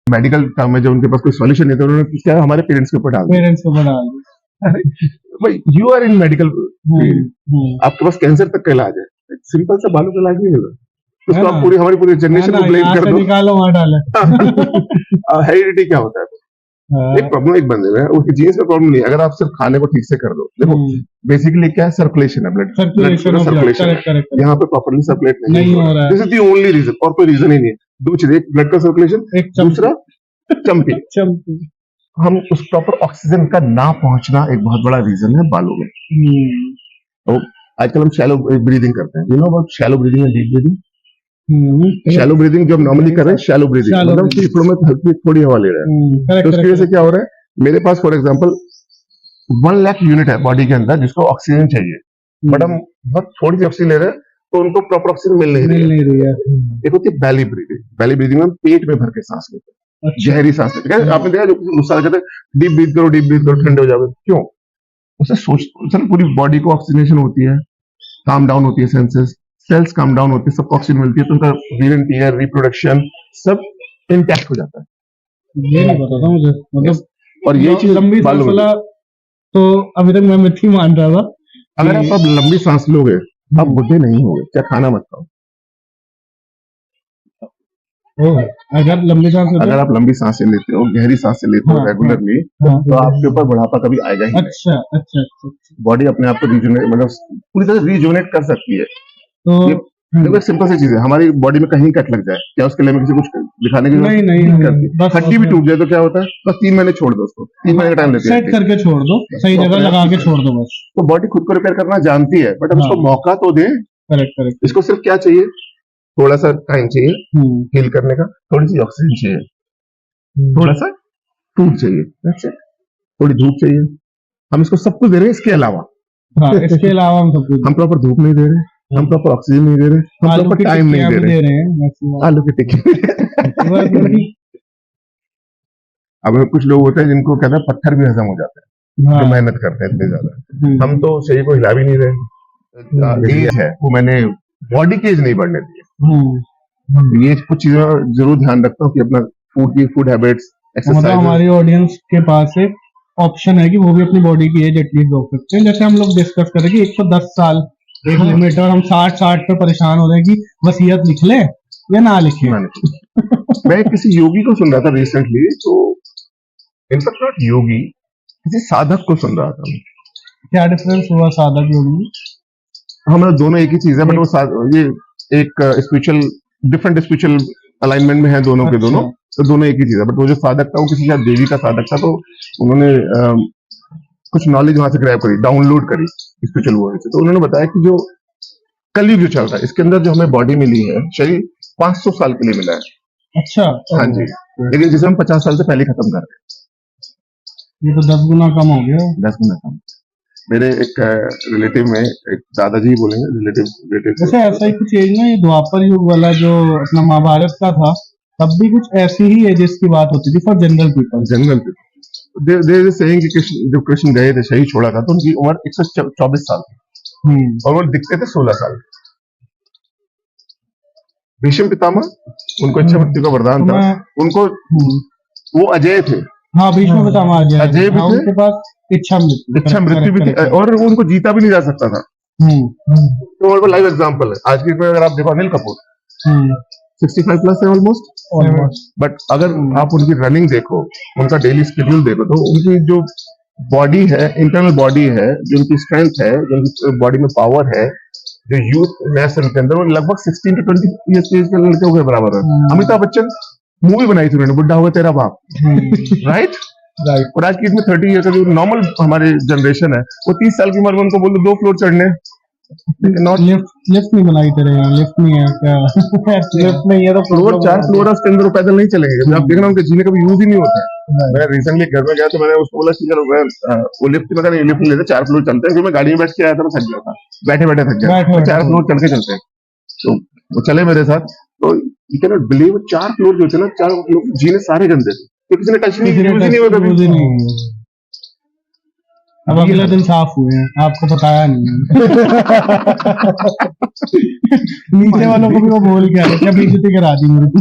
Medical term में जब उनके पास कोई सॉल्यूशन नहीं था, उन्होंने क्या हमारे पेरेंट्स के ऊपर डाल दिया। पेरेंट्स को बना दिया। अरे भाई, you are in medical field, आपके पास कैंसर तक का इलाज है, सिंपल सा बालों का इलाज नहीं होगा, है उसको ना, आप पूरी हमारी पूरी जनरेशन को ब्लेम यहाँ कर से दो। निकालो वहाँ डालो। हेरिडिटी क्या होता है? एक प्रॉब्लम एक बंदे में है, उसके जीन्स में प्रॉब्लम नहीं है, अगर आप सिर्फ खाने को ठीक से कर दो। देखो बेसिकली क्या है, सर्कुलेशन है, ब्लड सर्कुलेशन है, यहाँ पे प्रॉपरली सर्कुलेट नहीं हो रहा है। This is the only reason, और कोई रीजन ही नहीं है। दो चीज, एक ब्लड का सर्कुलेशन, दूसरा चंपी। हम उस प्रॉपर ऑक्सीजन का ना पहुंचना एक बहुत बड़ा रीजन है बालों में। तो आजकल हम शैलो ब्रीदिंग करते हैं, you know about shallow breathing and deep breathing. Shallow breathing जब नॉर्मली कर रहे हैं, शैलो ब्रीदिंग मतलब फेफड़ों में हल्की थोड़ी हवा ले रहा है, तो उसकी वजह से क्या हो रहा है, मेरे पास फॉर एग्जांपल 1 लाख यूनिट है बॉडी के अंदर जिसको ऑक्सीजन चाहिए, बट हम बहुत थोड़ी सी ऑक्सीजन ले रहे हैं, तो उनको प्रॉपर ऑक्सीजन मिल नहीं रही है। एक होती है बैली ब्रीदिंग, बैली ब्रीदिंग में पेट में भर के सांस लेते हैं, गहरी सांस लेते हैं। आपने देखा जो गुस्सा कहते हैं डीप ब्रीथ करो ठंडे हो जाओगे, क्यों? उससे सोच पूरी बॉडी को ऑक्सीजनेशन होती है, काम डाउन होती है, सेल्स काम डाउन होती है, सबको ऑक्सीजन मिलती है, तो उनका वीर एंड टीयर, रिप्रोडक्शन सब इंटैक्ट हो जाता है। ये नहीं पता था मुझे, मतलब और ये चीज लंबी सांस वाला तो अभी तक मैं मिथ्या मान रहा था। अगर आप अब लंबी सांस लोगे आप बुढ़े नहीं होगे, क्या खाना मत खाओ। अगर लंबी सांस अगर आप लंबी सांसें लेते हो, गहरी सांसें लेते हो रेगुलरली, तो आपके ऊपर बुढ़ापा कभी आएगा ही नहीं। अच्छा। बॉडी अपने आप को रिजुनेट, मतलब पूरी तरह रिजुनेट कर सकती है। तो देखो सिंपल सी चीज है, हमारी बॉडी में कहीं कट लग जाए, क्या उसके लिए हमें किसी कुछ दिखाने की जरूरत नहीं करती। हड्डी भी टूट जाए तो क्या होता है, बस 3 महीने छोड़ दो उसको, 3 महीने का टाइम लेते हैं, सेट करके छोड़ दो, सही जगह लगा के छोड़ दो बस। तो बॉडी खुद को रिपेयर करना जानती है, बट अब उसको मौका तो दे। करेक्ट। इसको सिर्फ क्या चाहिए, थोड़ा सा टाइम चाहिए हील करने का, थोड़ी सी ऑक्सीजन चाहिए, थोड़ा सा फूड चाहिए, थोड़ी धूप चाहिए। हम इसको सब कुछ दे रहे हैं, इसके अलावा इसके अलावा हम प्रॉपर धूप नहीं दे रहे, हम प्रॉपर ऑक्सीजन नहीं दे रहे, हम प्रॉपर टाइम नहीं दे रहे, आलू की टिक्की। अब कुछ लोग होते हैं जिनको कहते हैं पत्थर भी हजम हो जाते हैं, जो मेहनत करते हैं इतने ज्यादा। हम तो शरीर को हिला भी नहीं रहे। एज है वो मैंने बॉडी की एज नहीं बढ़ने दी है। ये कुछ चीजों जरूर ध्यान रखता हूँ कि अपना फूड हैबिट्स, मतलब हमारी ऑडियंस के पास एक ऑप्शन है कि वो भी अपनी बॉडी की एज एटलीस्ट रोक सकते हैं। जैसे हम लोग डिस्कस करें कि 110 साल एक लिमिट, और हम 60 पे परेशान हो रहे हैं कि वसीयत लिख ले या ना लिखे। मैं किसी योगी को सुन रहा था रिसेंटली, तो इनफैक्ट नॉट योगी, किसी साधक को सुन रहा था। क्या डिफरेंस हुआ साधक योगी? हाँ मतलब दोनों एक ही चीज है, बट वो ये एक स्पिरिचुअल, डिफरेंट स्पिरिचुअल अलाइनमेंट में है दोनों के दोनों, तो दोनों एक ही चीज है। बट वो जो साधक था वो किसी शायद देवी का साधक था, तो उन्होंने कुछ नॉलेज वहां से ग्रैब करी, डाउनलोड करी स्पिरिचुअल वर्ल्ड से। तो उन्होंने बताया कि जो कलयुग जो चल रहा है, इसके अंदर जो हमें बॉडी मिली है, शरीर 500 साल के लिए मिला है। अच्छा। हाँ जी, लेकिन जिसे हम 50 साल से पहले खत्म कर रहे हैं। ये तो 10 गुना कम हो गया। 10 गुना कम। मेरे एक रिलेटिव में, एक दादाजी बोलेंगे, रिलेटिव जैसे ऐसा ही कुछ एज ना, ये द्वापर युग वाला जो अपना महाभारत का था, तब भी कुछ ऐसी ही एजेस की बात होती थी for general people. There is saying कि जब कृष्ण गए थे, शरीर छोड़ा था, तो उनकी उम्र 124 साल थी और वो दिखते थे 16 साल। भीष्म पितामह, उनको इच्छा मृत्यु का वरदान था, उनको वो अजय थे। हाँ, भीष्म पितामह अजय भी थे, उनके पास इच्छा मृत्यु भी थी, और उनको जीता भी नहीं जा सकता था। तो वो लाइव एग्जांपल है। आज की डेट में अगर आप देखो, अनिल कपूर 65 प्लस है ऑलमोस्ट, बट अगर आप उनकी रनिंग देखो, उनका डेली शेड्यूल देखो, तो उनकी जो बॉडी है, इंटरनल बॉडी है, जो उनकी स्ट्रेंथ है, जो उनकी बॉडी में पावर है, जो यूथ मैस उनके अंदर, वो लगभग 16 to 20 ईयर्स के लड़के के बराबर है। अमिताभ बच्चन मूवी बनाई थी उन्होंने, बुढ़ा हुआ तेरा बाप, राइट। और आज की 30 ईयर का जो नॉर्मल हमारे जनरेशन है, वो 30 साल की उम्र में उनको बोल दो 2 फ्लोर चढ़ने, लिफ्ट नहीं बनाई तेरे यहाँ, लिफ्ट नहीं है क्या? लिफ्ट नहीं है तो फ्लोर 4 फ्लोर उसके अंदर पैदल नहीं चलेंगे। आप देखना उनके जीने का भी यूज ही नहीं होता है। मैं रिसेंटली घर में गया तो मैंने उसको बोला कि चलो वो लिफ्ट में लिफ्ट लेते 4 फ्लोर चलते हैं, क्योंकि मैं गाड़ी में बैठ के आया था, मैं थक गया था, बैठे बैठे थक गया, 4 फ्लोर चल के चलते हैं। तो वो चले मेरे साथ, तो you can not believe 4 floor जो थे ना, 4 फ्लोर जीने सारे गंदे थे, तो किसी ने टच नहीं किया। अब अगले दिन साफ हुए हैं, आपको बताया नहीं। नीचे वालों को भी वो बोल के आ रहे, क्या बेइज्जती करा दी मेरे को।